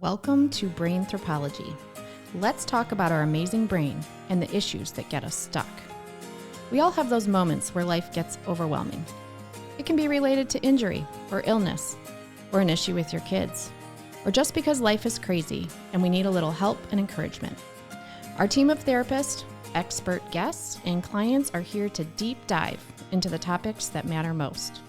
Welcome to Brainthropology. Let's talk about our amazing brain and the issues that get us stuck. We all have those moments where life gets overwhelming. It can be related to injury or illness, or an issue with your kids, or just because life is crazy and we need a little help and encouragement. Our team of therapists, expert guests, and clients are here to deep dive into the topics that matter most.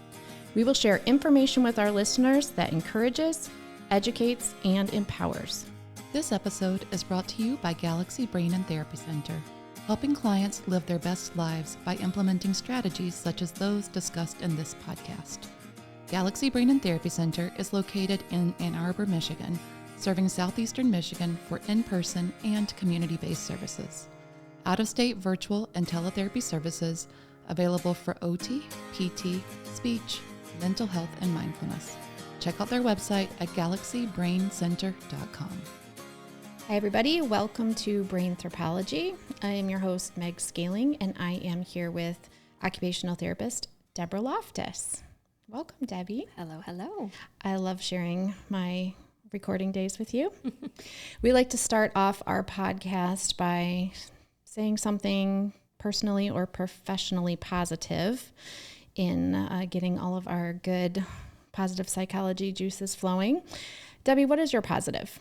We will share information with our listeners that encourages, educates, and empowers. This episode is brought to you by Galaxy Brain and Therapy Center, helping clients live their best lives by implementing strategies such as those discussed in this podcast. Galaxy Brain and Therapy Center is located in Ann Arbor, Michigan, serving southeastern Michigan for in-person and community-based services. Out-of-state virtual and teletherapy services available for OT, PT, speech, mental health, and mindfulness. Check out their website at galaxybraincenter.com. Hi, everybody. Welcome to Brainthropology. I am your host, Meg Scaling, and I am here with occupational therapist Deborah Loftus. Welcome, Debbie. Hello, hello. I love sharing my recording days with you. We like to start off our podcast by saying something personally or professionally positive in getting all of our good positive psychology juices flowing. Debbie, what is your positive?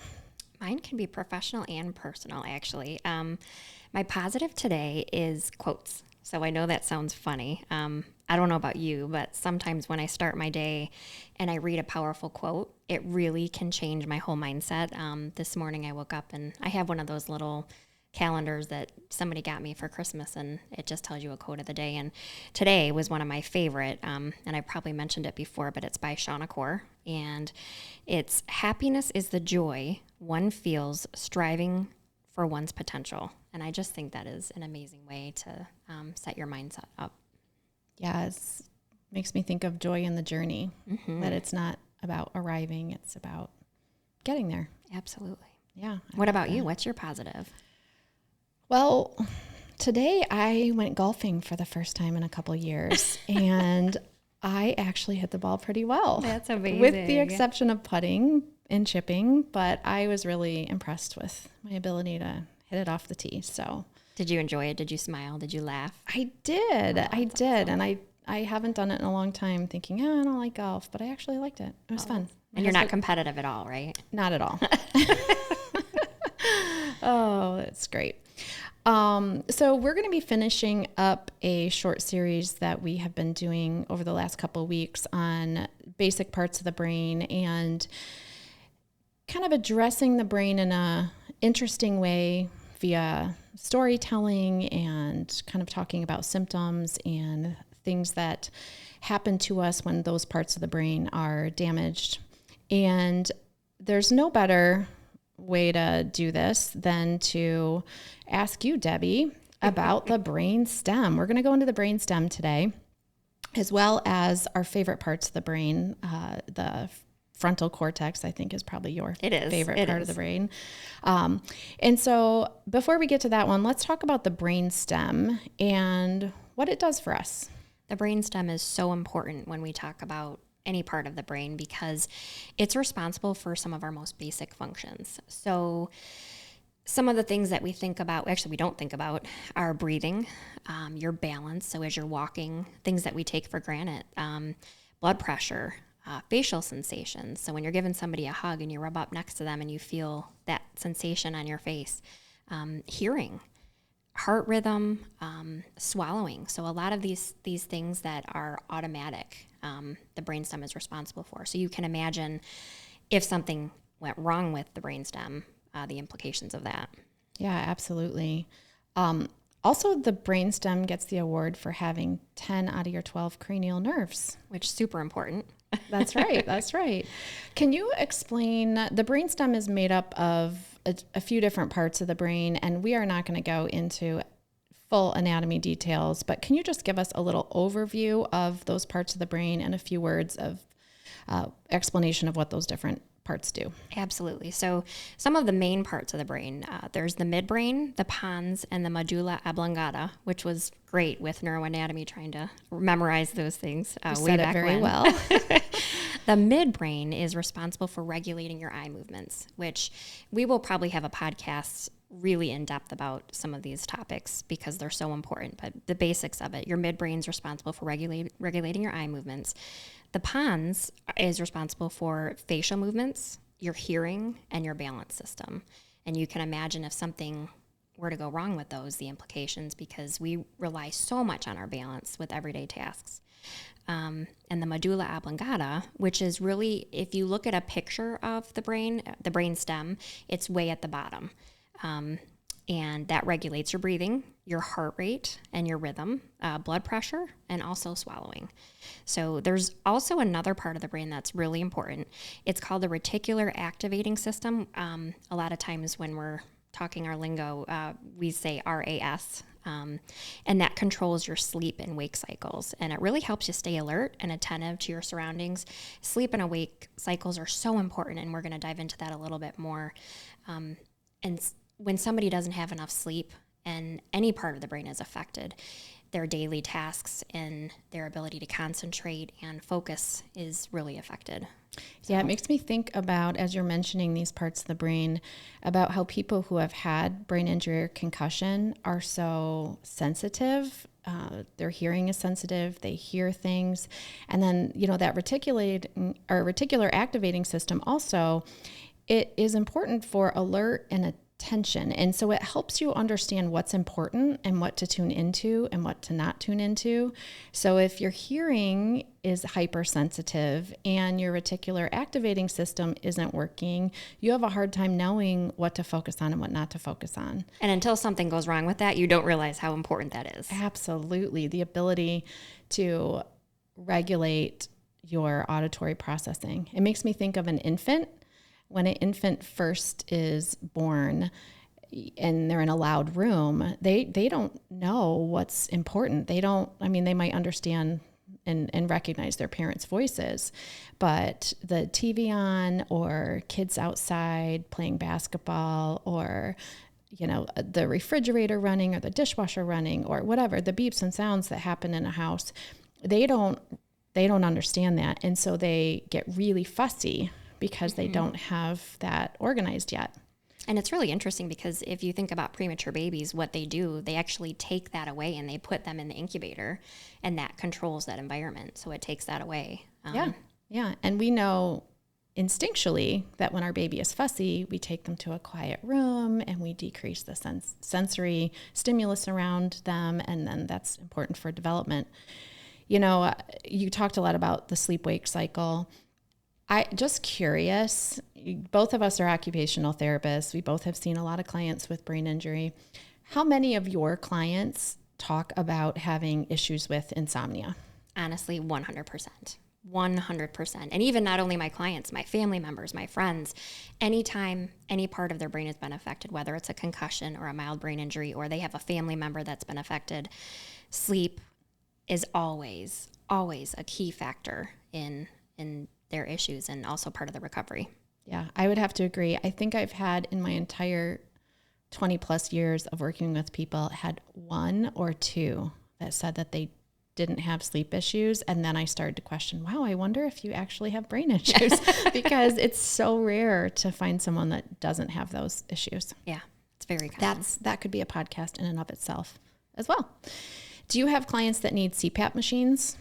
Mine can be professional and personal, actually. My positive today is quotes. So I know that sounds funny. I don't know about you, but sometimes when I start my day and I read a powerful quote, it really can change my whole mindset. This morning I woke up and I have one of those little calendars that somebody got me for Christmas, and it just tells you a quote of the day. And today was one of my favorite, and I probably mentioned it before, but it's by Shauna Core, and it's happiness is the joy one feels striving for one's potential. And I just think that is an amazing way to set your mindset up. Yeah, it makes me think of joy in the journey, that it's not about arriving, it's about getting there. Absolutely. Yeah. What about you? What's your positive? Well, today I went golfing for the first time in a couple years, and I actually hit the ball pretty well. That's amazing. With the exception of putting and chipping, but I was really impressed with my ability to hit it off the tee. So, did you enjoy it? Did you smile? Did you laugh? I did. I did. Awesome. And I haven't done it in a long time thinking, I don't like golf, but I actually liked it. It was fun. And you're not competitive at all, right? Not at all. Oh, that's great. So we're going to be finishing up a short series that we have been doing over the last couple of weeks on basic parts of the brain and kind of addressing the brain in a interesting way via storytelling and kind of talking about symptoms and things that happen to us when those parts of the brain are damaged. And there's no better way to do this than to ask you, Debbie, about the brain stem. We're going to go into the brain stem today, as well as our favorite parts of the brain. The frontal cortex, I think, is probably your favorite part of the brain. And so before we get to that one, let's talk about the brain stem and what it does for us. The brain stem is so important when we talk about any part of the brain because it's responsible for some of our most basic functions. So some of the things that we think about, actually we don't think about, are breathing, your balance. So as you're walking, things that we take for granted, blood pressure, facial sensations. So when you're giving somebody a hug and you rub up next to them and you feel that sensation on your face, hearing, heart rhythm, swallowing. So a lot of these things that are automatic, the brainstem is responsible for. So you can imagine if something went wrong with the brainstem, the implications of that. Yeah, absolutely. Also, the brainstem gets the award for having 10 out of your 12 cranial nerves. Which is super important. That's right. That's right. Can you explain, the brainstem is made up of a few different parts of the brain, and we are not going to go into full anatomy details, but can you just give us a little overview of those parts of the brain and a few words of explanation of what those different parts do? Absolutely. So some of the main parts of the brain, there's the midbrain, the pons, and the medulla oblongata, which was great with neuroanatomy, trying to memorize those things way said back it very when. well. The midbrain is responsible for regulating your eye movements, which we will probably have a podcast really in depth about some of these topics because they're so important. But the basics of it, your midbrain is responsible for regulating your eye movements. The pons is responsible for facial movements, your hearing, and your balance system. And you can imagine if something were to go wrong with those, the implications, because we rely so much on our balance with everyday tasks. And the medulla oblongata, which is really, if you look at a picture of the brain stem, it's way at the bottom. And that regulates your breathing, your heart rate, and your rhythm, blood pressure, and also swallowing. So there's also another part of the brain that's really important. It's called the reticular activating system. A lot of times when we're talking our lingo, we say RAS, and that controls your sleep and wake cycles. And it really helps you stay alert and attentive to your surroundings. Sleep and awake cycles are so important, and we're going to dive into that a little bit more. And when somebody doesn't have enough sleep and any part of the brain is affected, their daily tasks and their ability to concentrate and focus is really affected. So. Yeah, it makes me think about, as you're mentioning these parts of the brain, about how people who have had brain injury or concussion are so sensitive. Their hearing is sensitive. They hear things. And then, that reticular activating system also, it is important for alert and attention. And so it helps you understand what's important and what to tune into and what to not tune into. So if your hearing is hypersensitive and your reticular activating system isn't working, you have a hard time knowing what to focus on and what not to focus on. And until something goes wrong with that, you don't realize how important that is. Absolutely. The ability to regulate your auditory processing. It makes me think of an infant. When an infant first is born and they're in a loud room, they don't know what's important. They might understand and recognize their parents' voices, but the TV on or kids outside playing basketball or the refrigerator running or the dishwasher running or whatever, the beeps and sounds that happen in a house, they don't understand that. And so they get really fussy because they don't have that organized yet. And it's really interesting because if you think about premature babies, what they do, they actually take that away and they put them in the incubator, and that controls that environment. So it takes that away. Yeah. And we know instinctually that when our baby is fussy, we take them to a quiet room and we decrease the sensory stimulus around them. And then that's important for development. You talked a lot about the sleep-wake cycle. Just curious, both of us are occupational therapists. We both have seen a lot of clients with brain injury. How many of your clients talk about having issues with insomnia? Honestly, 100%. 100%. And even not only my clients, my family members, my friends, anytime any part of their brain has been affected, whether it's a concussion or a mild brain injury, or they have a family member that's been affected, sleep is always a key factor in their issues and also part of the recovery. Yeah, I would have to agree. I think I've had in my entire 20 plus years of working with people, had one or two that said that they didn't have sleep issues. And then I started to question, wow, I wonder if you actually have brain issues because it's so rare to find someone that doesn't have those issues. Yeah, it's very common. That could be a podcast in and of itself as well. Do you have clients that need CPAP machines?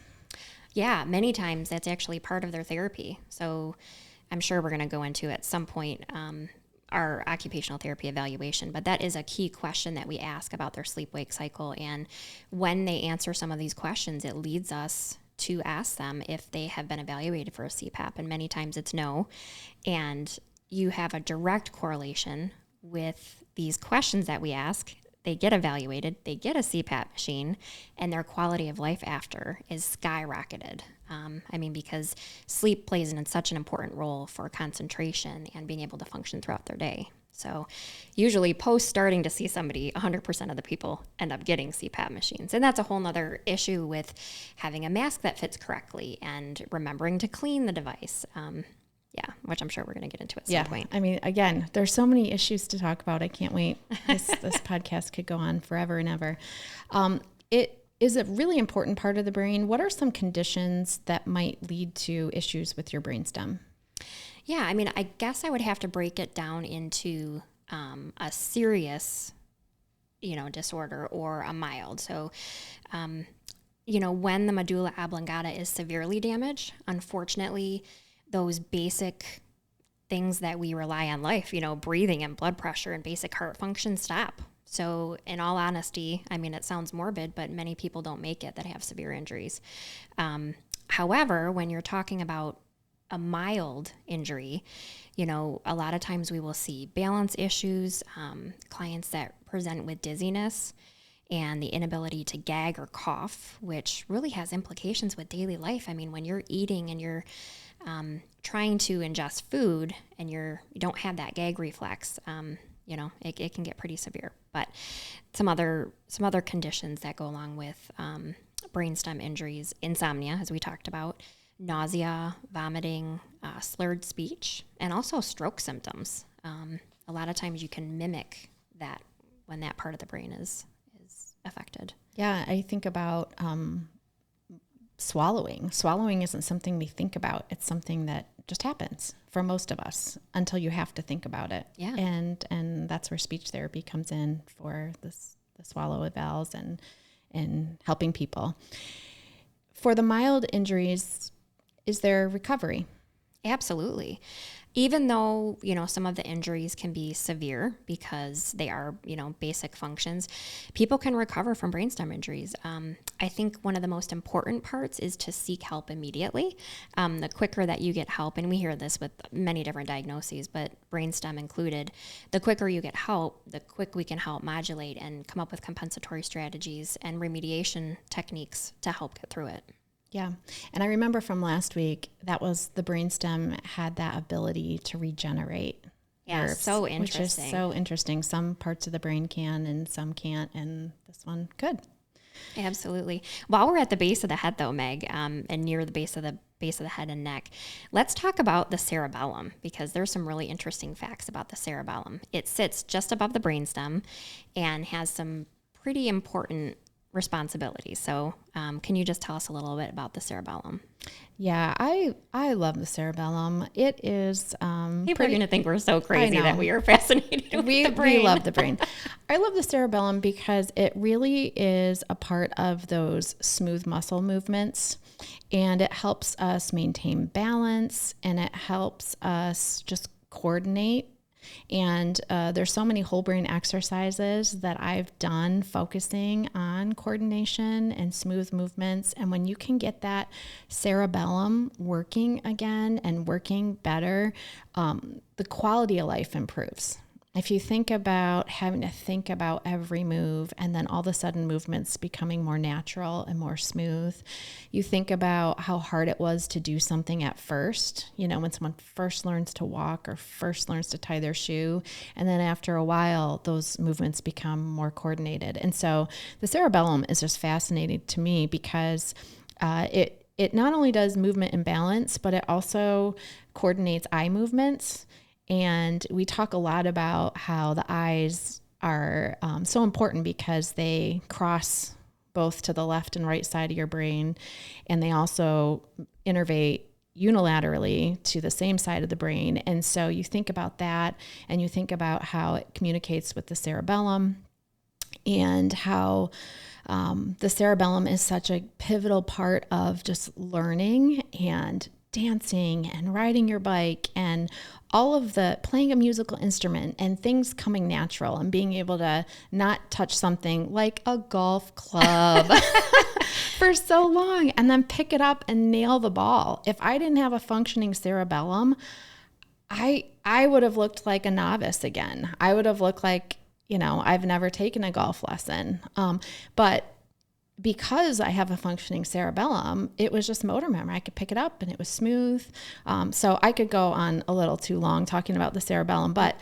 Yeah, many times that's actually part of their therapy. So I'm sure we're going to go into at some point our occupational therapy evaluation, but that is a key question that we ask about their sleep-wake cycle. And when they answer some of these questions, it leads us to ask them if they have been evaluated for a CPAP, and many times it's no. And you have a direct correlation with these questions that we ask. They get evaluated, they get a CPAP machine, and their quality of life after is skyrocketed. Because sleep plays in such an important role for concentration and being able to function throughout their day. So usually post starting to see somebody, 100% of the people end up getting CPAP machines. And that's a whole nother issue with having a mask that fits correctly and remembering to clean the device. Which I'm sure we're going to get into at some point. Again, there's so many issues to talk about. I can't wait. This podcast could go on forever and ever. is a really important part of the brain. What are some conditions that might lead to issues with your brainstem? Yeah, I mean, I guess I would have to break it down into a serious, disorder or a mild. So, when the medulla oblongata is severely damaged, unfortunately, those basic things that we rely on life, breathing and blood pressure and basic heart function stop. So in all honesty, I mean, it sounds morbid, but many people don't make it that have severe injuries. However, when you're talking about a mild injury, a lot of times we will see balance issues, clients that present with dizziness and the inability to gag or cough, which really has implications with daily life. I mean, when you're eating and you're trying to ingest food and you don't have that gag reflex, it can get pretty severe. But some other conditions that go along with brainstem injuries, insomnia, as we talked about, nausea, vomiting, slurred speech, and also stroke symptoms. A lot of times you can mimic that when that part of the brain is affected. Yeah, I think about swallowing. Swallowing isn't something we think about. It's something that just happens for most of us until you have to think about it. Yeah. And that's where speech therapy comes in for the swallow evals and helping people. For the mild injuries, is there recovery? Absolutely. Even though, some of the injuries can be severe because they are, basic functions, people can recover from brainstem injuries. I think one of the most important parts is to seek help immediately. The quicker that you get help, and we hear this with many different diagnoses, but brainstem included, the quicker you get help, the quick we can help modulate and come up with compensatory strategies and remediation techniques to help get through it. Yeah. And I remember from last week, that was the brainstem had that ability to regenerate. Yeah, nerves, so interesting. Which is so interesting. Some parts of the brain can and some can't, and this one could. Absolutely. While we're at the base of the head though, Meg, and near the base of the head and neck, let's talk about the cerebellum, because there's some really interesting facts about the cerebellum. It sits just above the brainstem and has some pretty important responsibilities. So can you just tell us a little bit about the cerebellum? Yeah, I love the cerebellum. It is People are going to think we're so crazy that we are fascinated with the brain. We love the brain. I love the cerebellum because it really is a part of those smooth muscle movements, and it helps us maintain balance, and it helps us just coordinate. And there's so many whole brain exercises that I've done focusing on coordination and smooth movements. And when you can get that cerebellum working again and working better, the quality of life improves. If you think about having to think about every move and then all of a sudden movements becoming more natural and more smooth, you think about how hard it was to do something at first, when someone first learns to walk or first learns to tie their shoe, and then after a while, those movements become more coordinated. And so the cerebellum is just fascinating to me because it not only does movement and balance, but it also coordinates eye movements. And we talk a lot about how the eyes are so important because they cross both to the left and right side of your brain, and they also innervate unilaterally to the same side of the brain. And so you think about that, and you think about how it communicates with the cerebellum, and how the cerebellum is such a pivotal part of just learning and dancing and riding your bike and all of the playing a musical instrument and things coming natural and being able to not touch something like a golf club for so long and then pick it up and nail the ball. If I didn't have a functioning cerebellum, I would have looked like a novice again. I would have looked like, I've never taken a golf lesson. But because I have a functioning cerebellum, it was just motor memory. I could pick it up and it was smooth. So I could go on a little too long talking about the cerebellum, but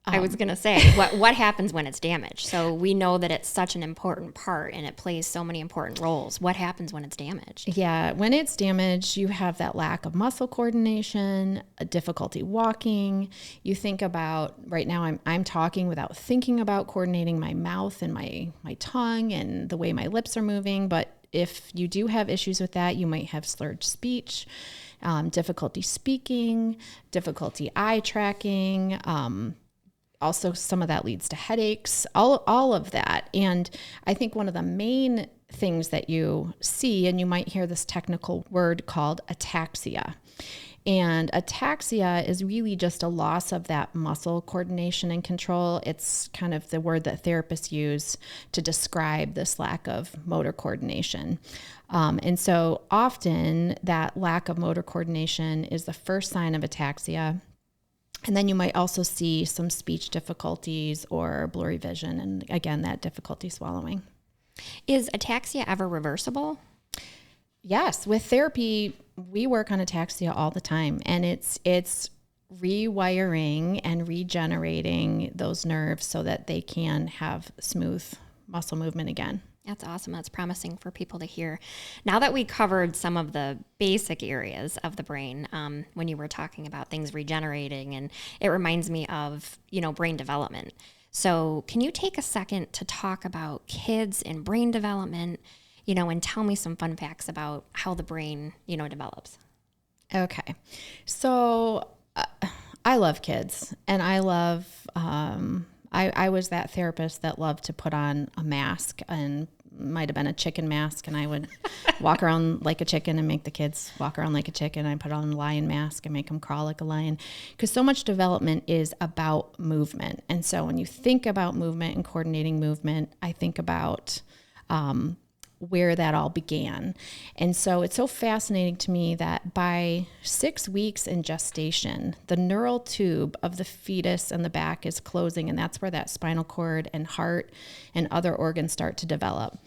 I was going to say, what happens when it's damaged? So we know that it's such an important part and it plays so many important roles. What happens when it's damaged? Yeah, when it's damaged, you have that lack of muscle coordination, a difficulty walking. You think about, right now I'm talking without thinking about coordinating my mouth and my tongue and the way my lips are moving. But if you do have issues with that, you might have slurred speech, difficulty speaking, difficulty eye tracking, also, some of that leads to headaches, all of that. And I think one of the main things that you see, and you might hear this technical word called ataxia. And ataxia is really just a loss of that muscle coordination and control. It's kind of the word that therapists use to describe this lack of motor coordination. And so often that lack of motor coordination is the first sign of ataxia. And then you might also see some speech difficulties or blurry vision, and again, that difficulty swallowing. Is ataxia ever reversible? Yes, with therapy, we work on ataxia all the time, and it's rewiring and regenerating those nerves so that they can have smooth muscle movement again. That's awesome. That's promising for people to hear. Now that we covered some of the basic areas of the brain, when you were talking about things regenerating, and it reminds me of, brain development. So can you take a second to talk about kids and brain development, and tell me some fun facts about how the brain, develops? Okay. So I love kids, and I love, I was that therapist that loved to put on a mask, and might have been a chicken mask, and I would walk around like a chicken and make the kids walk around like a chicken. I put on a lion mask and make them crawl like a lion, because so much development is about movement. And so when you think about movement and coordinating movement, I think about where that all began. And so it's so fascinating to me that by 6 weeks in gestation, the neural tube of the fetus and the back is closing, and that's where that spinal cord and heart and other organs start to develop.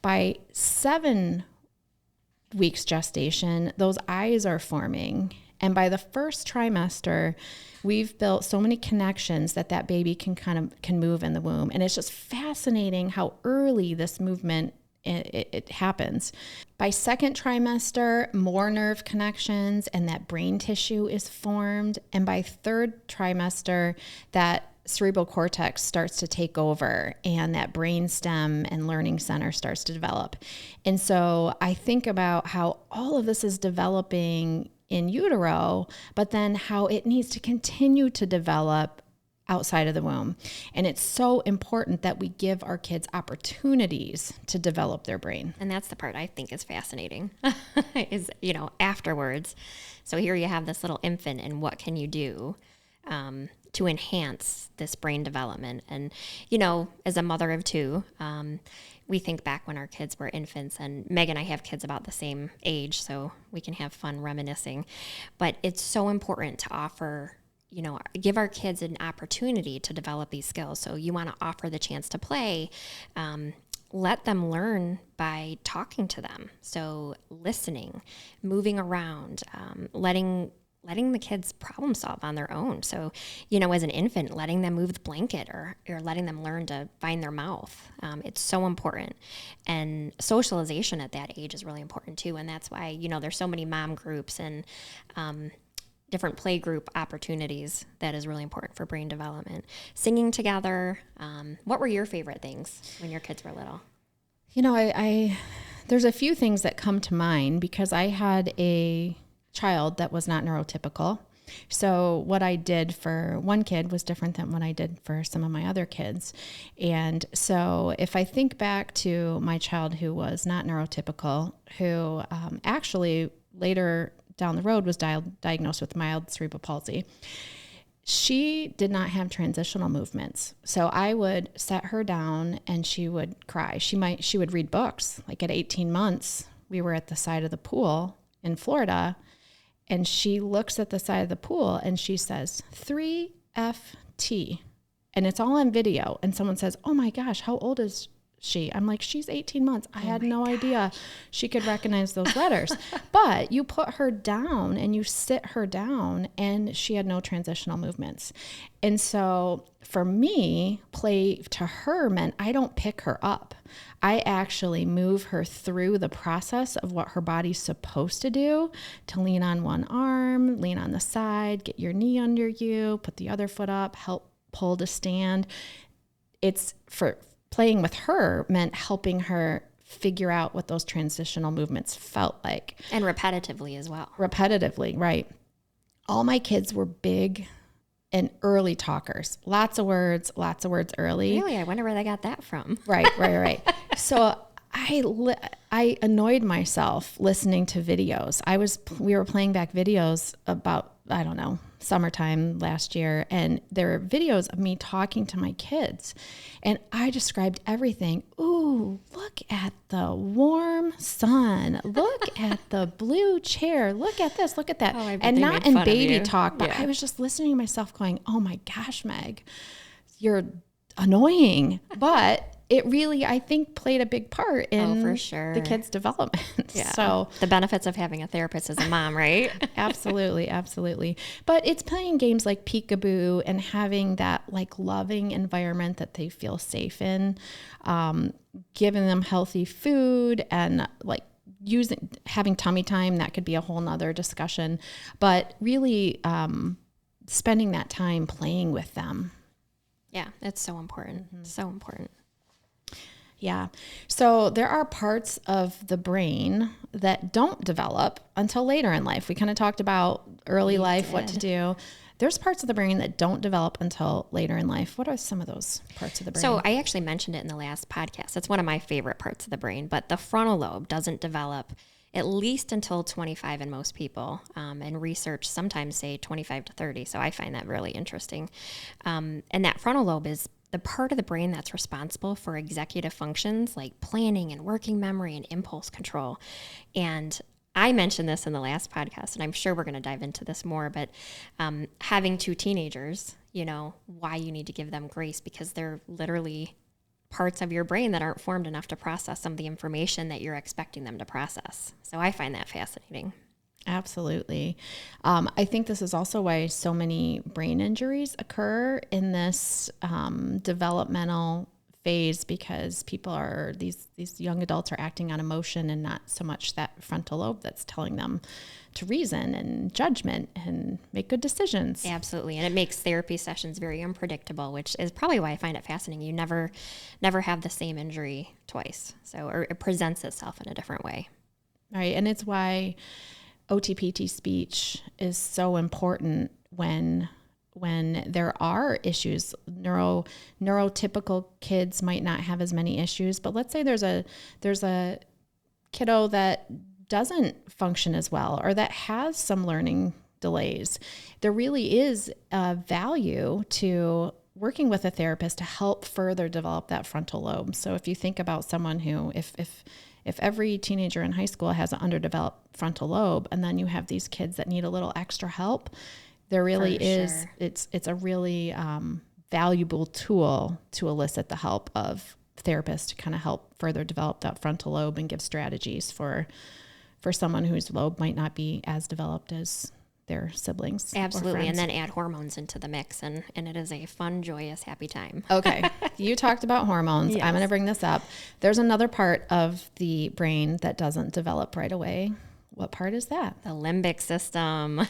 By 7 weeks gestation, those eyes are forming. And by the first trimester, we've built so many connections that baby can move in the womb. And it's just fascinating how early this movement it happens. By second trimester, more nerve connections and that brain tissue is formed. And by third trimester, that cerebral cortex starts to take over and that brain stem and learning center starts to develop. And so I think about how all of this is developing in utero, but then how it needs to continue to develop outside of the womb. And it's so important that we give our kids opportunities to develop their brain. And that's the part I think is fascinating is, afterwards. So here you have this little infant, and what can you do to enhance this brain development? And, as a mother of 2, we think back when our kids were infants, and Meg and I have kids about the same age, so we can have fun reminiscing. But it's so important to offer, give our kids an opportunity to develop these skills. So you want to offer the chance to play, let them learn by talking to them. So listening, moving around, letting the kids problem solve on their own. So, as an infant, letting them move the blanket or letting them learn to find their mouth. It's so important. And socialization at that age is really important too. And that's why, there's so many mom groups and different play group opportunities that is really important for brain development. Singing together. What were your favorite things when your kids were little? There's a few things that come to mind because I had a child that was not neurotypical. So what I did for one kid was different than what I did for some of my other kids. And so if I think back to my child who was not neurotypical, who actually later down the road was diagnosed with mild cerebral palsy, she did not have transitional movements. So I would set her down and she would cry. She would read books. Like at 18 months, we were at the side of the pool in Florida, and she looks at the side of the pool and she says, 3FT. And it's all on video. And someone says, oh my gosh, how old is she? I'm like, she's 18 months. I had no idea she could recognize those letters. But you put her down and you sit her down, and she had no transitional movements. And so for me, play to her meant I don't pick her up. I actually move her through the process of what her body's supposed to do, to lean on one arm, lean on the side, get your knee under you, put the other foot up, help pull to stand. It's for playing with her meant helping her figure out what those transitional movements felt like. And repetitively as well. Repetitively, right. All my kids were big and early talkers. Lots of words early. Really? I wonder where they got that from. Right. So I annoyed myself listening to videos. We were playing back videos about, I don't know, summertime last year, and there were videos of me talking to my kids, and I described everything. Ooh, look at the warm sun. Look at the blue chair. Look at this. Look at that. And not in baby talk, but I was just listening to myself going, oh my gosh, Meg, you're annoying. But it really, I think, played a big part in for sure. the kids' development. Yeah. So the benefits of having a therapist as a mom, right? Absolutely. But it's playing games like peekaboo and having that like loving environment that they feel safe in, giving them healthy food, and like having tummy time. That could be a whole nother discussion, but really spending that time playing with them. Yeah, it's so important. Mm-hmm. So important. Yeah. So there are parts of the brain that don't develop until later in life. We kind of talked about early life, what to do. There's parts of the brain that don't develop until later in life. What are some of those parts of the brain? So I actually mentioned it in the last podcast. It's one of my favorite parts of the brain, but the frontal lobe doesn't develop at least until 25 in most people. And research sometimes say 25 to 30. So I find that really interesting. And that frontal lobe is the part of the brain that's responsible for executive functions like planning and working memory and impulse control. And I mentioned this in the last podcast, and I'm sure we're going to dive into this more, but having two teenagers, why you need to give them grace, because they're literally parts of your brain that aren't formed enough to process some of the information that you're expecting them to process. So I find that fascinating. Absolutely. I think this is also why so many brain injuries occur in this developmental phase, because these young adults are acting on emotion and not so much that frontal lobe that's telling them to reason and judgment and make good decisions. Absolutely. And it makes therapy sessions very unpredictable, which is probably why I find it fascinating. You never have the same injury twice. Or it presents itself in a different way. Right. And it's why OTPT speech is so important when there are issues. Neurotypical kids might not have as many issues, but let's say there's a kiddo that doesn't function as well, or that has some learning delays. There really is a value to working with a therapist to help further develop that frontal lobe. So if you think about someone who, if every teenager in high school has an underdeveloped frontal lobe, and then you have these kids that need a little extra help, there really is, it's a really valuable tool to elicit the help of therapists to kind of help further develop that frontal lobe and give strategies for someone whose lobe might not be as developed as their siblings. Absolutely. And then add hormones into the mix, and it is a fun, joyous, happy time. Okay. You talked about hormones. Yes. I'm going to bring this up. There's another part of the brain that doesn't develop right away. What part is that? The limbic system.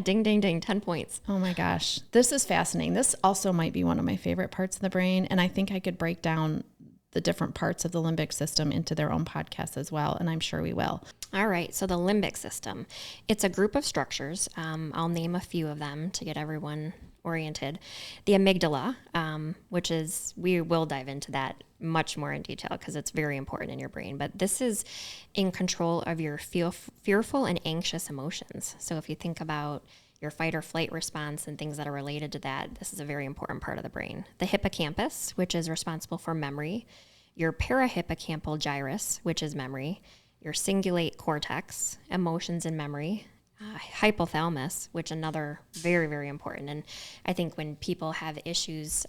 Ding, ding, ding. 10 points. Oh my gosh. This is fascinating. This also might be one of my favorite parts of the brain. And I think I could break down the different parts of the limbic system into their own podcast as well. And I'm sure we will. All right. So the limbic system, it's a group of structures. I'll name a few of them to get everyone oriented. The amygdala, which is, we will dive into that much more in detail because it's very important in your brain, but this is in control of your fearful and anxious emotions. So if you think about your fight or flight response and things that are related to that, this is a very important part of the brain. The hippocampus, which is responsible for memory, your parahippocampal gyrus, which is memory, your cingulate cortex, emotions and memory, hypothalamus, which another very, very important. And I think when people have issues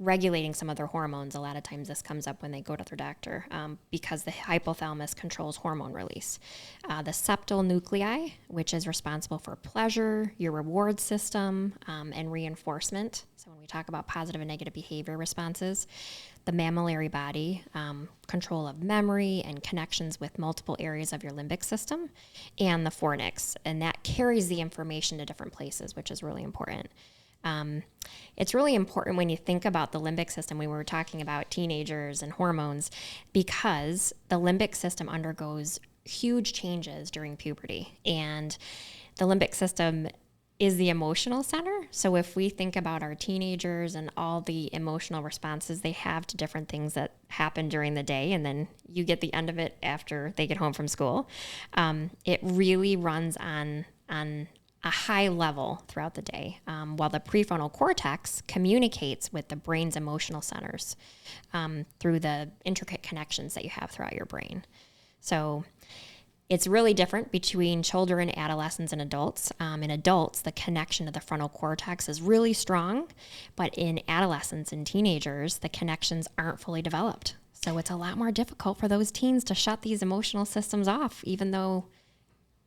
regulating some of their hormones. A lot of times this comes up when they go to their doctor because the hypothalamus controls hormone release. The septal nuclei, which is responsible for pleasure, your reward system, and reinforcement. So when we talk about positive and negative behavior responses, the mammillary body, control of memory and connections with multiple areas of your limbic system, and the fornix, and that carries the information to different places, which is really important. It's really important when you think about the limbic system, when we were talking about teenagers and hormones, because the limbic system undergoes huge changes during puberty. And the limbic system is the emotional center. So if we think about our teenagers and all the emotional responses they have to different things that happen during the day, and then you get the end of it after they get home from school, it really runs on a high level throughout the day, while the prefrontal cortex communicates with the brain's emotional centers through the intricate connections that you have throughout your brain. So it's really different between children, adolescents, and adults. In adults, the connection to the frontal cortex is really strong, but in adolescents and teenagers, the connections aren't fully developed. So it's a lot more difficult for those teens to shut these emotional systems off, even though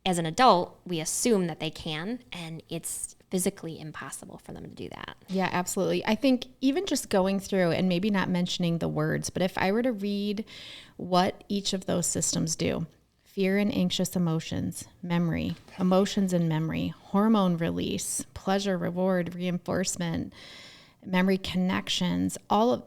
as an adult, we assume that they can, and it's physically impossible for them to do that. Yeah, absolutely. I think even just going through and maybe not mentioning the words, but if I were to read what each of those systems do, fear and anxious emotions, memory, emotions and memory, hormone release, pleasure, reward, reinforcement, memory connections, all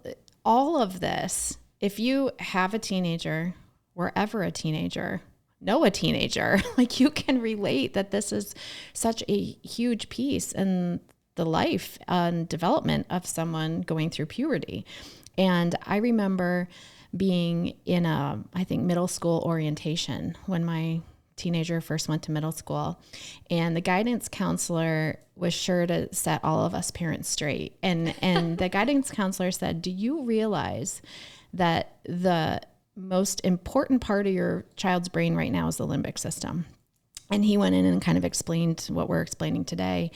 of this, if you have a teenager, were ever a teenager, know a teenager, like you can relate that this is such a huge piece in the life and development of someone going through puberty. And I remember being in I think middle school orientation when my teenager first went to middle school, and the guidance counselor was sure to set all of us parents straight. And the guidance counselor said, do you realize that the most important part of your child's brain right now is the limbic system? And he went in and kind of explained what we're explaining today.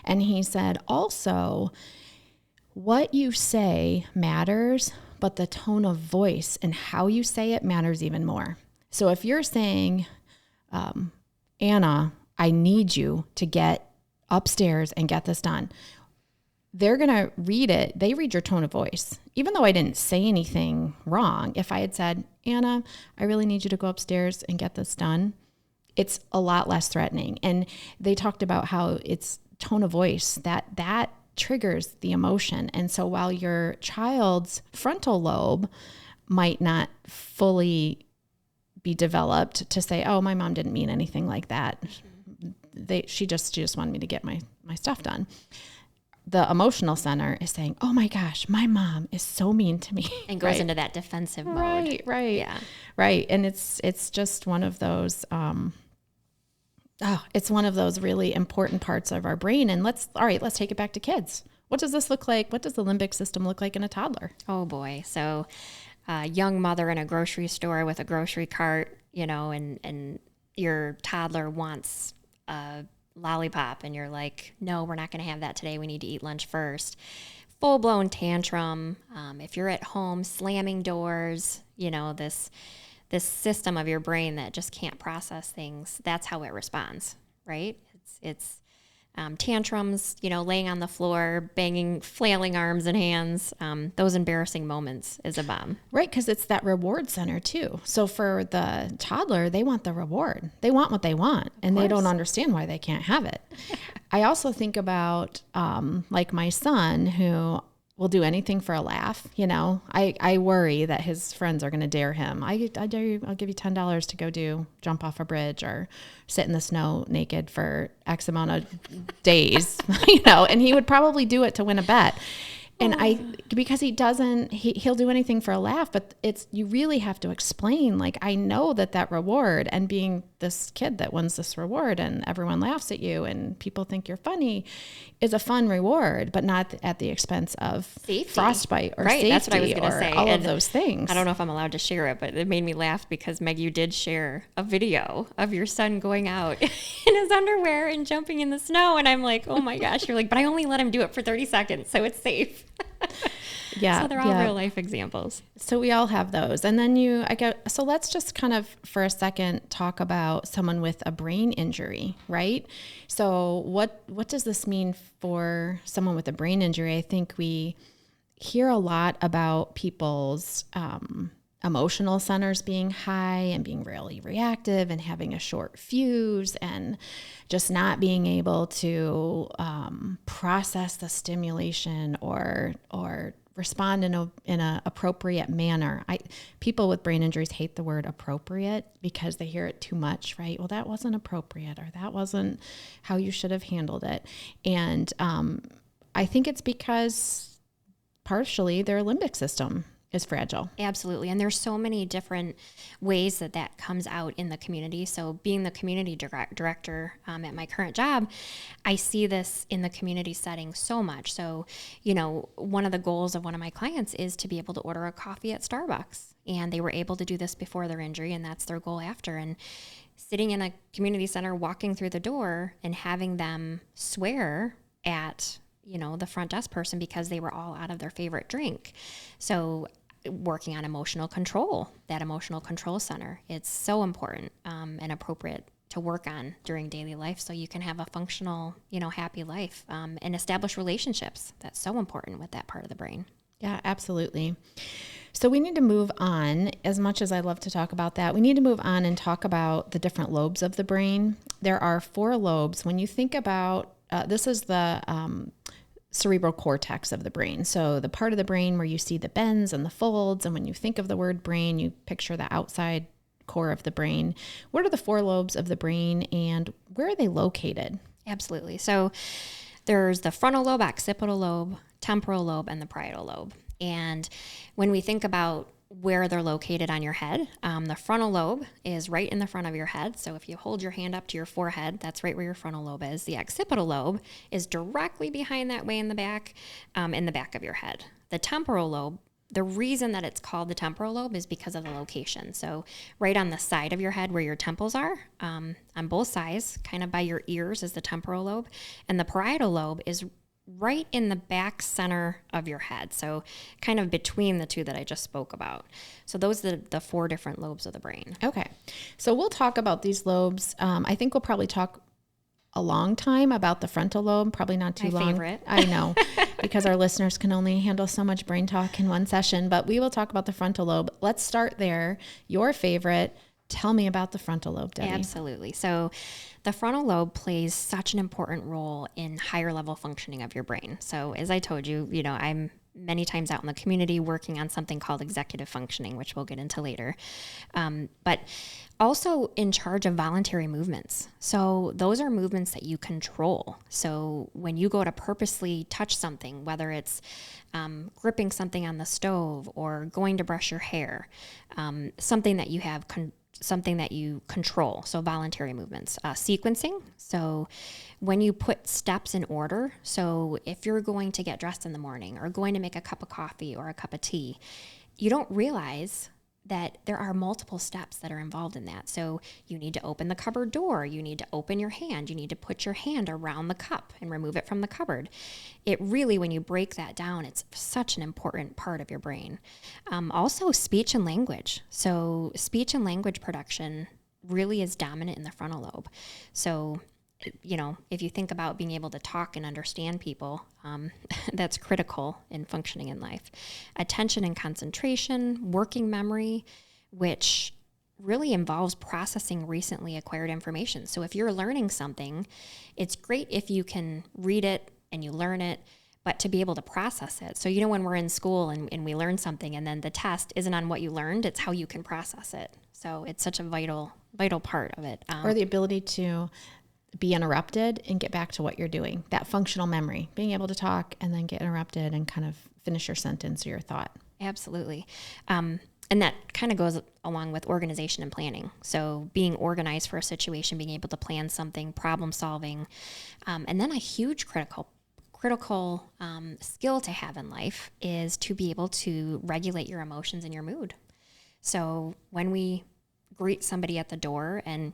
And he said, also, what you say matters, but the tone of voice and how you say it matters even more. So if you're saying, Anna, I need you to get upstairs and get this done, they're going to read it. They read your tone of voice. Even though I didn't say anything wrong, if I had said, Anna, I really need you to go upstairs and get this done, it's a lot less threatening. And they talked about how it's tone of voice, that triggers the emotion. And so while your child's frontal lobe might not fully be developed to say, oh, my mom didn't mean anything like that. She just wanted me to get my stuff done. The emotional center is saying, oh my gosh, my mom is so mean to me. And goes into that defensive mode. Right. Yeah. Right. And it's just one of those, it's one of those really important parts of our brain. And let's take it back to kids. What does this look like? What does the limbic system look like in a toddler? Oh boy. So a young mother in a grocery store with a grocery cart, and your toddler wants a lollipop, and you're like, no, we're not going to have that today. We need to eat lunch first. Full-blown tantrum. If you're at home, slamming doors, this system of your brain that just can't process things, that's how it responds, right? It's tantrums, laying on the floor, banging, flailing arms and hands. Those embarrassing moments is a bomb. Right, because it's that reward center too. So for the toddler, they want the reward. They want what they want, and they don't understand why they can't have it. I also think about like my son, who will do anything for a laugh. I worry that his friends are going to dare him. I dare you, I'll give you $10 to go jump off a bridge or sit in the snow naked for X amount of days, and he would probably do it to win a bet. And because he'll do anything for a laugh, but you really have to explain, like, I know that reward, and being this kid that wins this reward and everyone laughs at you and people think you're funny, is a fun reward, but not at the expense of safety. Frostbite or safety. That's what I was going to say. All of those things. I don't know if I'm allowed to share it, but it made me laugh because, Meg, you did share a video of your son going out in his underwear and jumping in the snow. And I'm like, oh my gosh. You're like, but I only let him do it for 30 seconds, so it's safe. Yeah. So they're all real life examples. So we all have those. And then so let's just kind of for a second talk about someone with a brain injury, right? So what does this mean for someone with a brain injury? I think we hear a lot about people's emotional centers being high and being really reactive and having a short fuse and just not being able to process the stimulation or respond in a appropriate manner. People with brain injuries hate the word appropriate because they hear it too much, right? Well, that wasn't appropriate, or that wasn't how you should have handled it. And I think it's because partially their limbic system is fragile. Absolutely. And there's so many different ways that comes out in the community. So being the community director at my current job, I see this in the community setting so much. So, one of the goals of one of my clients is to be able to order a coffee at Starbucks. And they were able to do this before their injury, and that's their goal after. And sitting in a community center, walking through the door and having them swear at the front desk person because they were all out of their favorite drink. So working on emotional control, that emotional control center, it's so important and appropriate to work on during daily life so you can have a functional, happy life and establish relationships. That's so important with that part of the brain. Yeah, absolutely. So we need to move on. As much as I love to talk about that, we need to move on and talk about the different lobes of the brain. There are 4 lobes. When you think about, this is the cerebral cortex of the brain. So the part of the brain where you see the bends and the folds. And when you think of the word brain, you picture the outside core of the brain. What are the 4 lobes of the brain and where are they located? Absolutely. So there's the frontal lobe, occipital lobe, temporal lobe, and the parietal lobe. And when we think about where they're located on your head, the frontal lobe is right in the front of your head. So if you hold your hand up to your forehead, that's right where your frontal lobe is. The occipital lobe is directly behind that way in the back of your head. The temporal lobe, the reason that it's called the temporal lobe is because of the location. So right on the side of your head where your temples are, on both sides, kind of by your ears is the temporal lobe. And the parietal lobe is right in the back center of your head. So kind of between the two that I just spoke about. So those are the 4 different lobes of the brain. Okay. So we'll talk about these lobes. I think we'll probably talk a long time about the frontal lobe, probably not too long. My favorite. I know, because our listeners can only handle so much brain talk in one session, but we will talk about the frontal lobe. Let's start there. Your favorite. Tell me about the frontal lobe, Debbie. Absolutely. So the frontal lobe plays such an important role in higher level functioning of your brain. So as I told you, I'm many times out in the community working on something called executive functioning, which we'll get into later. But also in charge of voluntary movements. So those are movements that you control. So when you go to purposely touch something, whether it's gripping something on the stove or going to brush your hair, something that you have something that you control. So voluntary movements, sequencing. So when you put steps in order, so if you're going to get dressed in the morning or going to make a cup of coffee or a cup of tea, you don't realize that there are multiple steps that are involved in that. So you need to open the cupboard door. You need to open your hand. You need to put your hand around the cup and remove it from the cupboard. It really, when you break that down, it's such an important part of your brain. Also speech and language. So speech and language production really is dominant in the frontal lobe. So if you think about being able to talk and understand people, that's critical in functioning in life. Attention and concentration, working memory, which really involves processing recently acquired information. So if you're learning something, it's great if you can read it and you learn it, but to be able to process it. So when we're in school and we learn something and then the test isn't on what you learned, it's how you can process it. So it's such a vital part of it. Or the ability to be interrupted and get back to what you're doing. That functional memory, being able to talk and then get interrupted and kind of finish your sentence or your thought. Absolutely. And that kind of goes along with organization and planning. So being organized for a situation, being able to plan something, problem solving. And then a huge critical skill to have in life is to be able to regulate your emotions and your mood. So when we greet somebody at the door and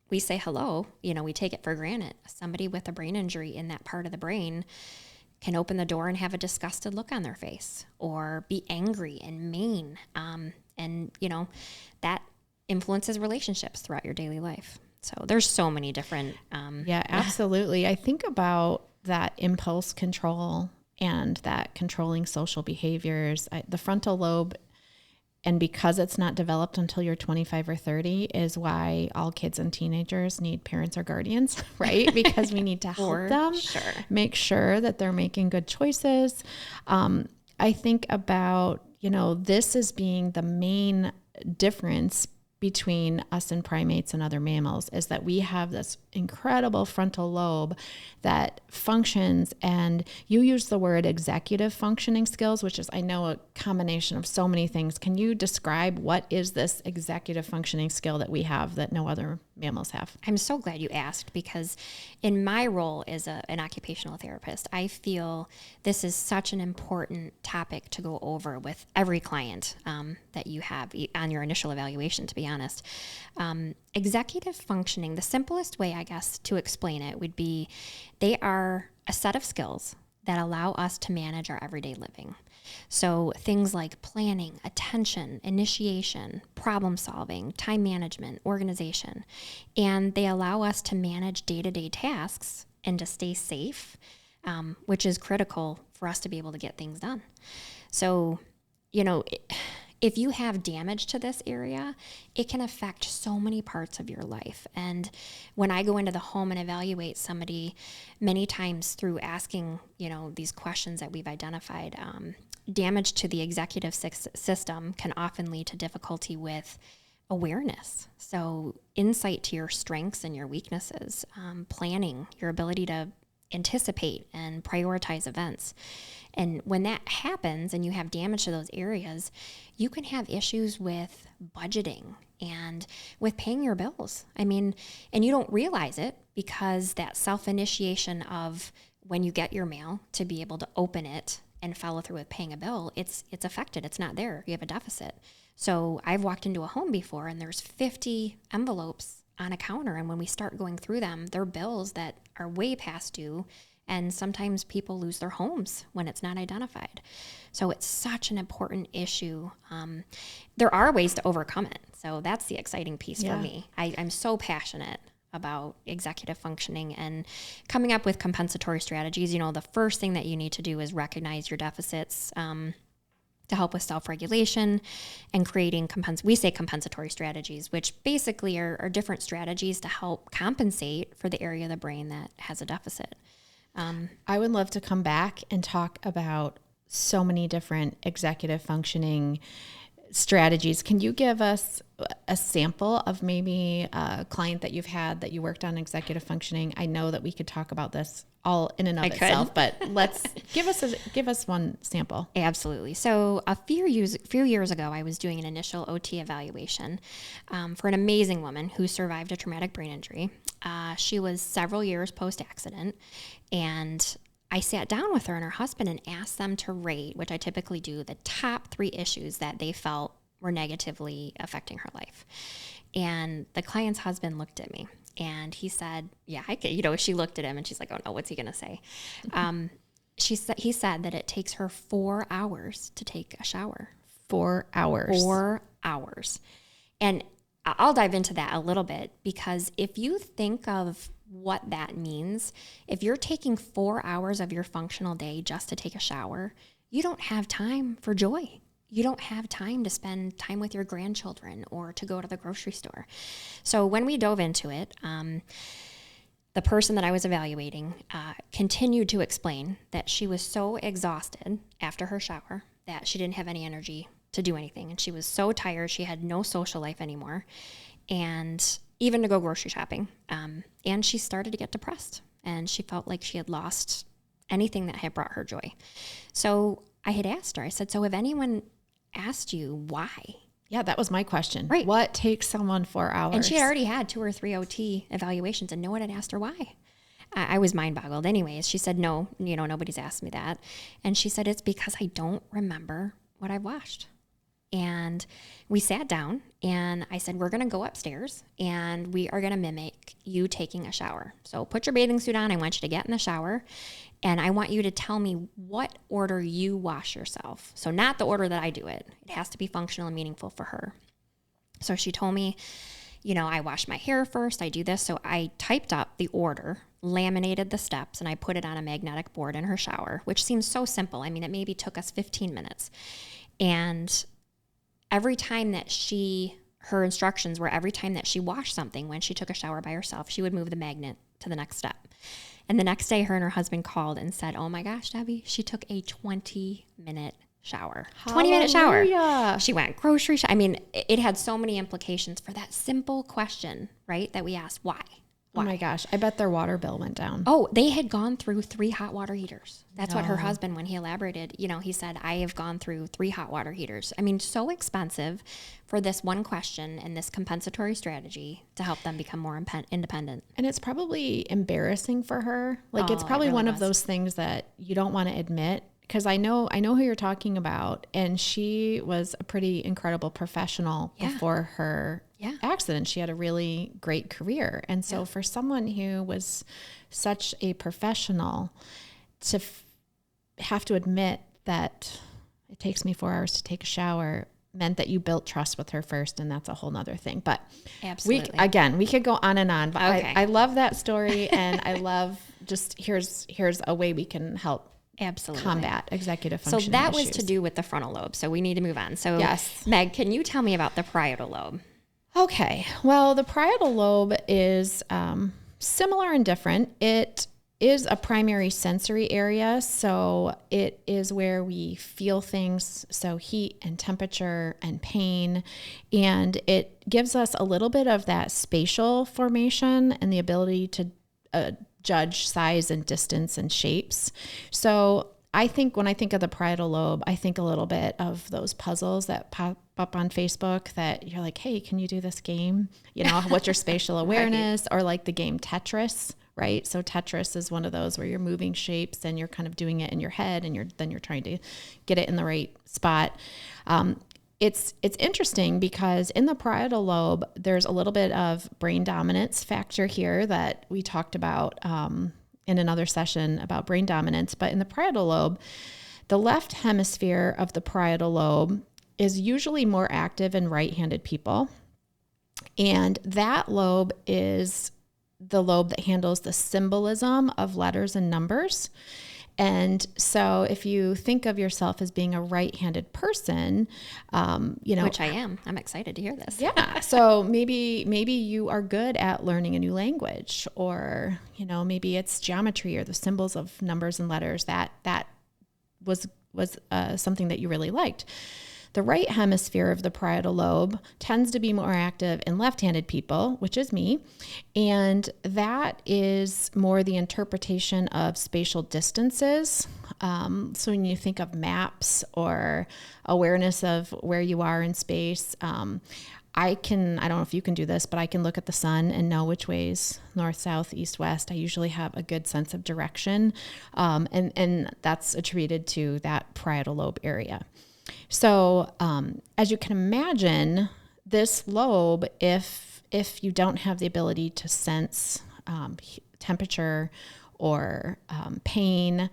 we say hello, we take it for granted. Somebody with a brain injury in that part of the brain can open the door and have a disgusted look on their face or be angry and mean. And, that influences relationships throughout your daily life. So there's so many different. Yeah, absolutely. I think about that impulse control and that controlling social behaviors. The frontal lobe, and because it's not developed until you're 25 or 30, is why all kids and teenagers need parents or guardians, right? Because we need to help them make sure that they're making good choices. I think about, this as being the main difference between us and primates and other mammals, is that we have this incredible frontal lobe that functions, and you use the word executive functioning skills, which is, I know, a combination of so many things. Can you describe what is this executive functioning skill that we have that no other mammals have? I'm so glad you asked, because in my role as an occupational therapist, I feel this is such an important topic to go over with every client that you have on your initial evaluation, to be honest. Executive functioning, the simplest way, I guess, to explain it would be they are a set of skills that allow us to manage our everyday living. So things like planning, attention, initiation, problem solving, time management, organization, and they allow us to manage day-to-day tasks and to stay safe, which is critical for us to be able to get things done. So, if you have damage to this area, it can affect so many parts of your life. And when I go into the home and evaluate somebody, many times through asking, these questions that we've identified, damage to the executive system can often lead to difficulty with awareness. So insight to your strengths and your weaknesses, planning, your ability to anticipate and prioritize events. And when that happens and you have damage to those areas, you can have issues with budgeting and with paying your bills. And you don't realize it, because that self-initiation of when you get your mail to be able to open it and follow through with paying a bill, it's affected. It's not there. You have a deficit. So I've walked into a home before and there's 50 envelopes on a counter. And when we start going through them, they're bills that are way past due. And sometimes people lose their homes when it's not identified. So it's such an important issue. There are ways to overcome it. So that's the exciting piece for me. I'm so passionate about executive functioning and coming up with compensatory strategies. The first thing that you need to do is recognize your deficits to help with self-regulation and creating we say compensatory strategies, which basically are different strategies to help compensate for the area of the brain that has a deficit. I would love to come back and talk about so many different executive functioning strategies. Can you give us a sample of maybe a client that you've had that you worked on executive functioning? I know that we could talk about this all in and of itself, but let's give us one sample. Absolutely. So a few years ago, I was doing an initial OT evaluation for an amazing woman who survived a traumatic brain injury. She was several years post-accident, and I sat down with her and her husband and asked them to rate, which I typically do, the top 3 issues that they felt were negatively affecting her life. And the client's husband looked at me and he said, yeah, I could, she looked at him and she's like, oh no, what's he going to say? He said that it takes her 4 hours to take a shower. 4 hours. 4 hours. And I'll dive into that a little bit, because if you think of what that means, if you're taking 4 hours of your functional day just to take a shower, you don't have time for joy. You don't have time to spend time with your grandchildren or to go to the grocery store. So when we dove into it, the person that I was evaluating continued to explain that she was so exhausted after her shower that she didn't have any energy to do anything. And she was so tired, she had no social life anymore, and even to go grocery shopping. And she started to get depressed, and she felt like she had lost anything that had brought her joy. So I had asked her, I said, so have anyone asked you why? Yeah, that was my question. Right. What takes someone 4 hours? And she had already had 2 or 3 OT evaluations, and no one had asked her why. I was mind boggled. Anyways, she said, no, nobody's asked me that. And she said, it's because I don't remember what I've watched. And we sat down and I said, we're going to go upstairs and we are going to mimic you taking a shower. So put your bathing suit on. I want you to get in the shower And I want you to tell me what order you wash yourself. So not the order that I do it. It has to be functional and meaningful for her. So she told me, I wash my hair first, I do this. So I typed up the order, laminated the steps, and I put it on a magnetic board in her shower, which seems so simple. I mean, it maybe took us 15 minutes. And every time that her instructions were every time that she washed something, when she took a shower by herself, she would move the magnet to the next step. And the next day, her and her husband called and said, oh my gosh, Debbie, she took a 20-minute shower. 20-minute shower. She went grocery shopping. I mean, it had so many implications for that simple question, right, that we asked, why? Oh my gosh. I bet their water bill went down. Oh, they had gone through 3 hot water heaters. That's what her husband, when he elaborated, he said, I have gone through 3 hot water heaters. I mean, so expensive for this one question and this compensatory strategy to help them become more independent. And it's probably embarrassing for her. It's probably really one of those things that you don't want to admit. Because I know who you're talking about, and she was a pretty incredible professional before her accident. She had a really great career. And so for someone who was such a professional to have to admit that it takes me 4 hours to take a shower meant that you built trust with her first, and that's a whole nother thing. But absolutely, we could go on and on. But okay. I love that story, and I love just here's a way we can help combat executive functioning So that issues. was to do with the frontal lobe. So we need to move on. So yes. Meg, can you tell me about the parietal lobe? Okay. Well, the parietal lobe is similar and different. It is a primary sensory area. So it is where we feel things. So heat and temperature and pain. And it gives us a little bit of that spatial formation and the ability to judge size and distance and shapes. So I think when I think of the parietal lobe, I think a little bit of those puzzles that pop up on Facebook that you're like, hey, can you do this game? What's your spatial awareness? Right. Or like the game Tetris, right? So Tetris is one of those where you're moving shapes and you're kind of doing it in your head, and then you're trying to get it in the right spot. It's interesting because in the parietal lobe, there's a little bit of brain dominance factor here that we talked about in another session about brain dominance. But in the parietal lobe, the left hemisphere of the parietal lobe is usually more active in right-handed people. And that lobe is the lobe that handles the symbolism of letters and numbers. And so if you think of yourself as being a right-handed person, which I am, I'm excited to hear this. Yeah. So maybe you are good at learning a new language, or, maybe it's geometry or the symbols of numbers and letters that was something that you really liked. The right hemisphere of the parietal lobe tends to be more active in left-handed people, which is me, and that is more the interpretation of spatial distances. So when you think of maps or awareness of where you are in space, I don't know if you can do this, but I can look at the sun and know which ways, north, south, east, west. I usually have a good sense of direction, and that's attributed to that parietal lobe area. So as you can imagine, this lobe, if you don't have the ability to sense temperature or pain,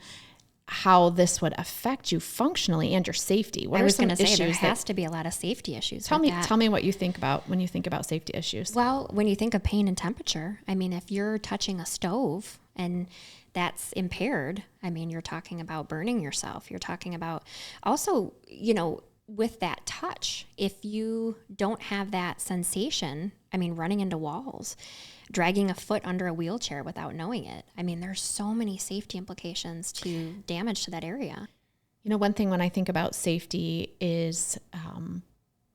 how this would affect you functionally and your safety. I was going to say there has to be a lot of safety issues. Tell me what you think about when you think about safety issues. Well, when you think of pain and temperature, I mean, if you're touching a stove and that's impaired, I mean, you're talking about burning yourself. You're talking about also, with that touch, if you don't have that sensation, I mean, running into walls, dragging a foot under a wheelchair without knowing it. I mean, there's so many safety implications to damage to that area. One thing when I think about safety is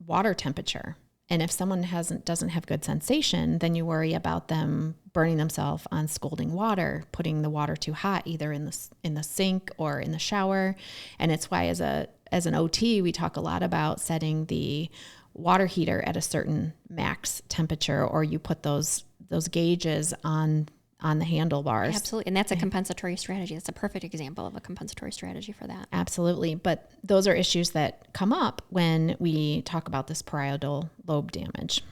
water temperature. And if someone doesn't have good sensation, then you worry about them burning themselves on scalding water, putting the water too hot, either in the sink or in the shower. And it's why as an OT, we talk a lot about setting the water heater at a certain max temperature, or you put those gauges on the handlebars. Absolutely. And that's a compensatory strategy. That's a perfect example of a compensatory strategy for that. Absolutely. But those are issues that come up when we talk about this parietal lobe damage.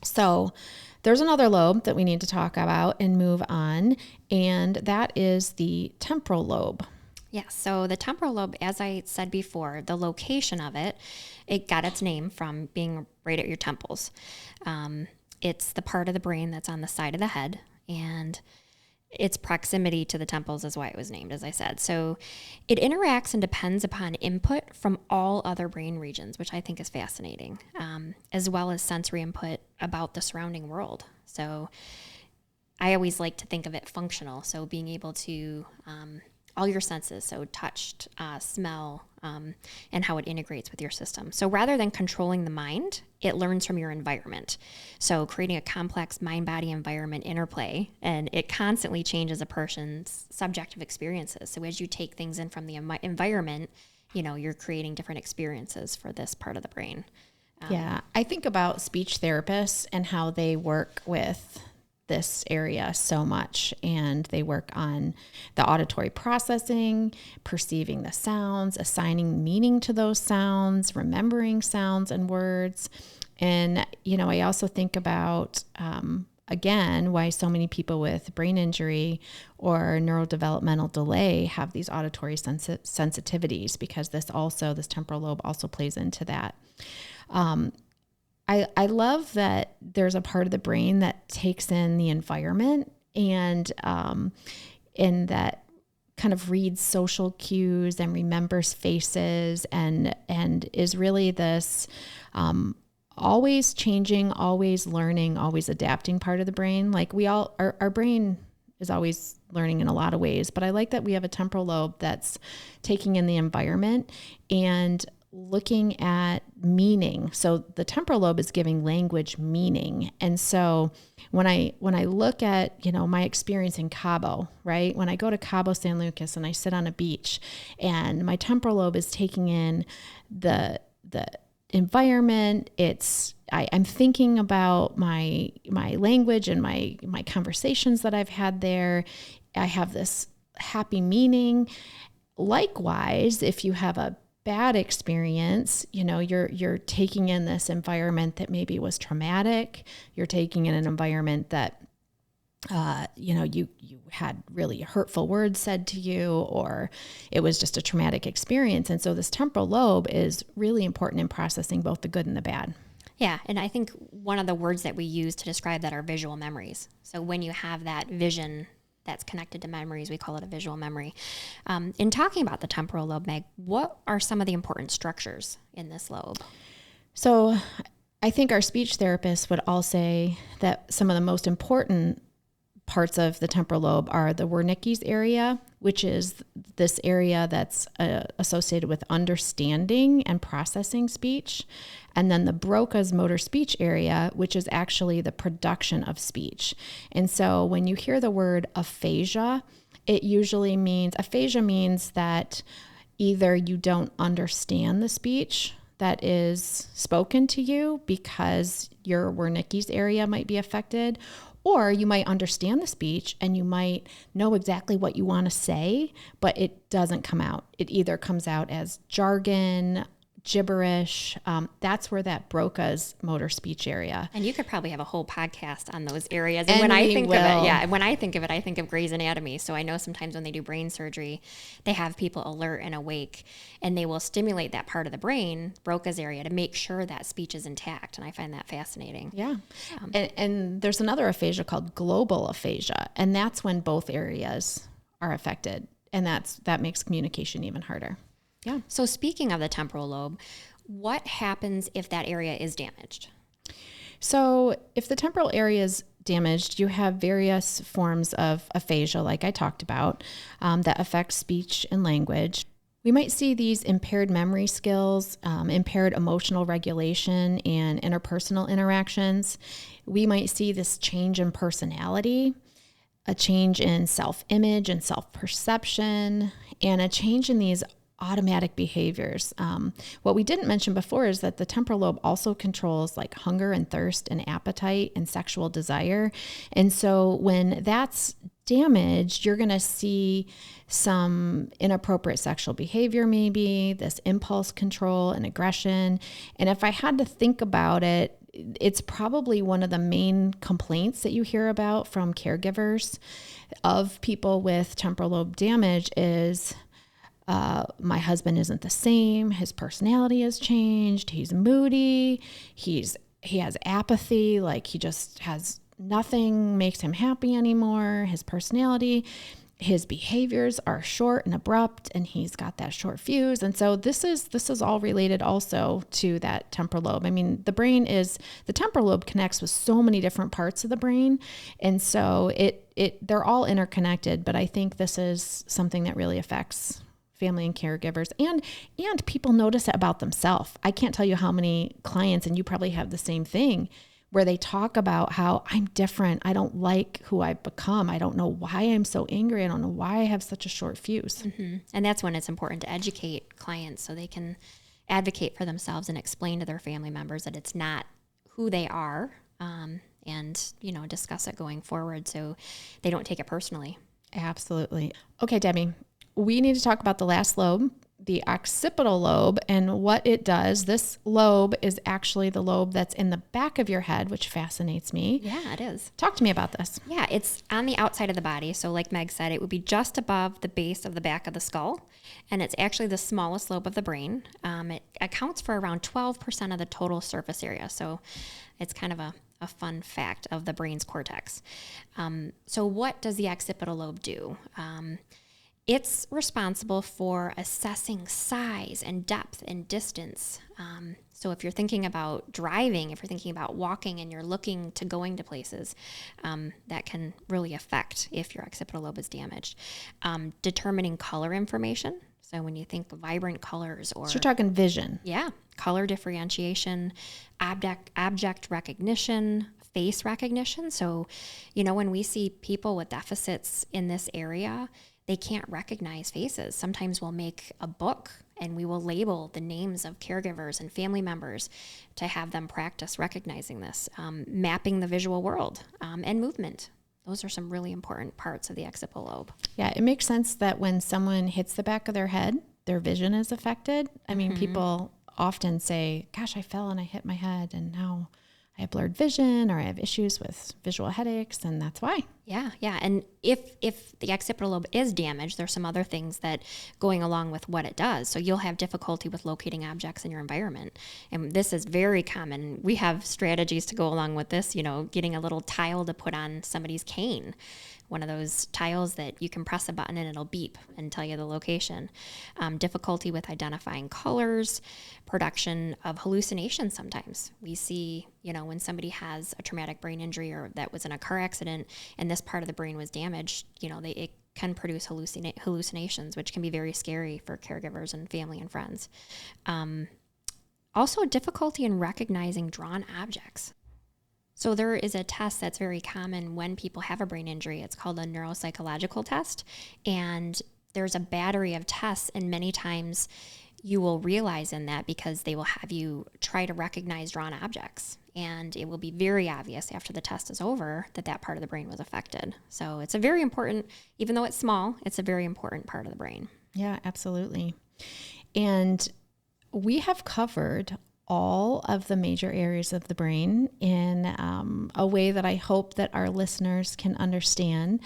So there's another lobe that we need to talk about and move on, and that is the temporal lobe. Yeah, so the temporal lobe, as I said before, the location of it got its name from being right at your temples. It's the part of the brain that's on the side of the head, and its proximity to the temples is why it was named, as I said. So it interacts and depends upon input from all other brain regions, which I think is fascinating, as well as sensory input about the surrounding world. So I always like to think of it functional. So being able to, all your senses, so touch, smell, and how it integrates with your system. So rather than controlling the mind, it learns from your environment. So creating a complex mind-body environment interplay, and it constantly changes a person's subjective experiences. So as you take things in from the environment, you're creating different experiences for this part of the brain. Yeah, I think about speech therapists and how they work with this area so much, and they work on the auditory processing, perceiving the sounds, assigning meaning to those sounds, remembering sounds and words. And, I also think about, again, why so many people with brain injury or neurodevelopmental delay have these auditory sensitivities, because this temporal lobe also plays into that. I love that there's a part of the brain that takes in the environment and that kind of reads social cues and remembers faces and is really this always changing, always learning, always adapting part of the brain. Like our brain is always learning in a lot of ways, but I like that we have a temporal lobe that's taking in the environment and looking at meaning. So the temporal lobe is giving language meaning. And so when I look at, my experience in Cabo, right? When I go to Cabo San Lucas and I sit on a beach and my temporal lobe is taking in the environment, I'm thinking about my language and my conversations that I've had there. I have this happy meaning. Likewise, if you have a bad experience, you're taking in this environment that maybe was traumatic. You're taking in an environment that, you had really hurtful words said to you, or it was just a traumatic experience. And so this temporal lobe is really important in processing both the good and the bad. Yeah, and I think one of the words that we use to describe that are visual memories. So when you have that vision that's connected to memories, we call it a visual memory. In talking about the temporal lobe, Meg, what are some of the important structures in this lobe? So I think our speech therapists would all say that some of the most important parts of the temporal lobe are the Wernicke's area, which is this area that's associated with understanding and processing speech. And then the Broca's motor speech area, which is actually the production of speech. And so when you hear the word aphasia, aphasia means that either you don't understand the speech that is spoken to you because your Wernicke's area might be affected, or you might understand the speech and you might know exactly what you want to say, but it doesn't come out. It either comes out as jargon, gibberish. That's where that Broca's motor speech area. And you could probably have a whole podcast on those areas. And when I think of it, I think of Grey's Anatomy. So I know sometimes when they do brain surgery, they have people alert and awake, and they will stimulate that part of the brain, Broca's area, to make sure that speech is intact. And I find that fascinating. Yeah. And there's another aphasia called global aphasia, and that's when both areas are affected, and that makes communication even harder. Yeah. So speaking of the temporal lobe, what happens if that area is damaged? So if the temporal area is damaged, you have various forms of aphasia, like I talked about, that affect speech and language. We might see these impaired memory skills, impaired emotional regulation, and interpersonal interactions. We might see this change in personality, a change in self-image and self-perception, and a change in these automatic behaviors. What we didn't mention before is that the temporal lobe also controls like hunger and thirst and appetite and sexual desire. And so when that's damaged, you're going to see some inappropriate sexual behavior, maybe this impulse control and aggression. And if I had to think about it, it's probably one of the main complaints that you hear about from caregivers of people with temporal lobe damage is, my husband isn't the same. His personality has changed. He's moody. He has apathy. Like he just has nothing makes him happy anymore. His personality, his behaviors are short and abrupt, and he's got that short fuse. And so this is all related also to that temporal lobe. I mean, the temporal lobe connects with so many different parts of the brain. And so they're all interconnected, but I think this is something that really affects family and caregivers, and people notice it about themselves. I can't tell you how many clients, and you probably have the same thing, where they talk about how I'm different. I don't like who I've become. I don't know why I'm so angry. I don't know why I have such a short fuse. Mm-hmm. And that's when it's important to educate clients so they can advocate for themselves and explain to their family members that it's not who they are, and, discuss it going forward so they don't take it personally. Absolutely. Okay, Debbie, we need to talk about the last lobe, the occipital lobe, and what it does. This lobe is actually the lobe that's in the back of your head, which fascinates me. Yeah, it is. Talk to me about this. Yeah, it's on the outside of the body. So like Meg said, it would be just above the base of the back of the skull. And it's actually the smallest lobe of the brain. It accounts for around 12% of the total surface area. So it's kind of a fun fact of the brain's cortex. So what does the occipital lobe do? It's responsible for assessing size and depth and distance. So if you're thinking about driving, if you're thinking about walking and you're looking to going to places, that can really affect if your occipital lobe is damaged. Determining color information. So when you think vibrant colors or... So you're talking vision. Yeah. Color differentiation, object recognition, face recognition. So, when we see people with deficits in this area, they can't recognize faces. Sometimes we'll make a book and we will label the names of caregivers and family members to have them practice recognizing this, mapping the visual world, and movement. Those are some really important parts of the occipital lobe. Yeah, it makes sense that when someone hits the back of their head, their vision is affected. I mean, people often say, gosh, I fell and I hit my head and now I have blurred vision or I have issues with visual headaches, and that's why. Yeah. And if the occipital lobe is damaged, there's some other things that going along with what it does. So you'll have difficulty with locating objects in your environment. And this is very common. We have strategies to go along with this, getting a little tile to put on somebody's cane. One of those tiles that you can press a button and it'll beep and tell you the location. Difficulty with identifying colors, production of hallucinations sometimes. We see, when somebody has a traumatic brain injury or that was in a car accident and this part of the brain was damaged, it can produce hallucinations, which can be very scary for caregivers and family and friends. Also, difficulty in recognizing drawn objects. So there is a test that's very common when people have a brain injury. It's called a neuropsychological test. And there's a battery of tests, and many times you will realize in that because they will have you try to recognize drawn objects. And it will be very obvious after the test is over that part of the brain was affected. So it's a very important, even though it's small, it's a very important part of the brain. Yeah, absolutely. And we have covered all of the major areas of the brain in a way that I hope that our listeners can understand.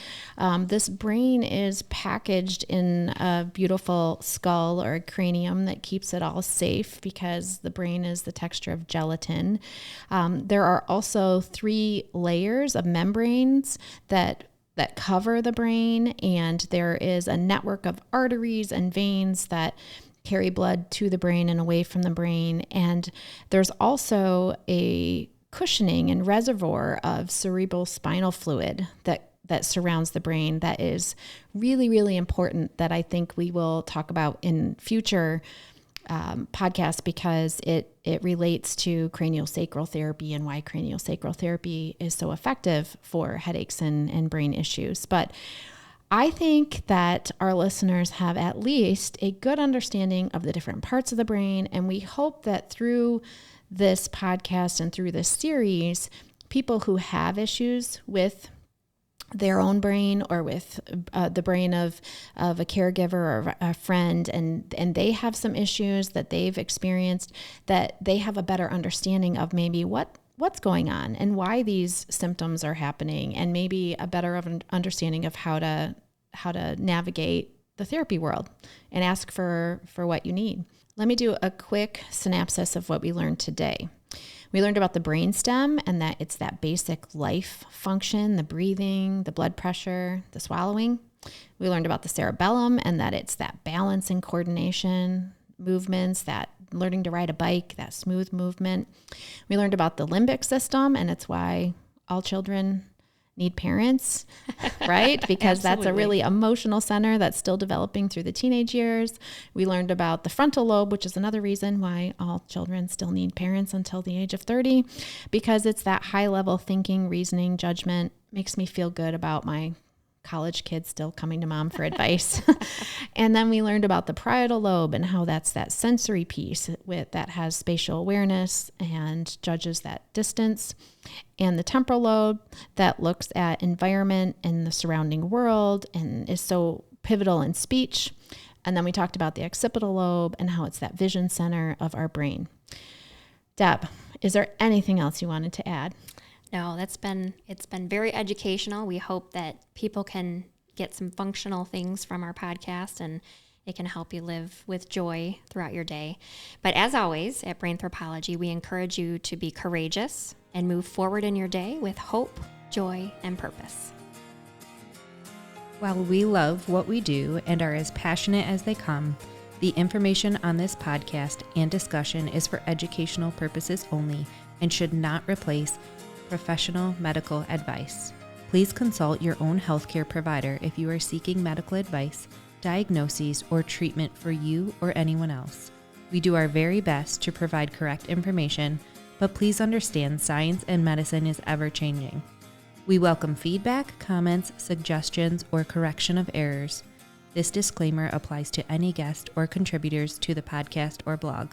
This brain is packaged in a beautiful skull or a cranium that keeps it all safe because the brain is the texture of gelatin. There are also 3 layers of membranes that cover the brain, and there is a network of arteries and veins that carry blood to the brain and away from the brain. And there's also a cushioning and reservoir of cerebral spinal fluid that surrounds the brain that is really, really important, that I think we will talk about in future podcasts because it relates to craniosacral therapy and why craniosacral therapy is so effective for headaches and brain issues. But I think that our listeners have at least a good understanding of the different parts of the brain, and we hope that through this podcast and through this series, people who have issues with their own brain or with the brain of a caregiver or a friend, and they have some issues that they've experienced, that they have a better understanding of maybe what's going on and why these symptoms are happening, and maybe a better understanding of how to navigate the therapy world and ask for what you need. Let me do a quick synopsis of what we learned today. We learned about the brainstem and that it's that basic life function, the breathing, the blood pressure, the swallowing. We learned about the cerebellum and that it's that balance and coordination, movements, that learning to ride a bike, that smooth movement. We learned about the limbic system, and it's why all children need parents, right? Because that's a really emotional center that's still developing through the teenage years. We learned about the frontal lobe, which is another reason why all children still need parents until the age of 30, because it's that high level thinking, reasoning, judgment. Makes me feel good about my college kids still coming to mom for advice. And then we learned about the parietal lobe and how that's that sensory piece that has spatial awareness and judges that distance, and the temporal lobe that looks at environment and the surrounding world and is so pivotal in speech. And then we talked about the occipital lobe and how it's that vision center of our brain. Deb, is there anything else you wanted to add? No, it's been very educational. We hope that people can get some functional things from our podcast, and it can help you live with joy throughout your day. But as always, at Brainthropology, we encourage you to be courageous and move forward in your day with hope, joy, and purpose. While we love what we do and are as passionate as they come, the information on this podcast and discussion is for educational purposes only and should not replace professional medical advice. Please consult your own healthcare provider if you are seeking medical advice, diagnoses, or treatment for you or anyone else. We do our very best to provide correct information, but please understand science and medicine is ever changing. We welcome feedback, comments, suggestions, or correction of errors. This disclaimer applies to any guest or contributors to the podcast or blog.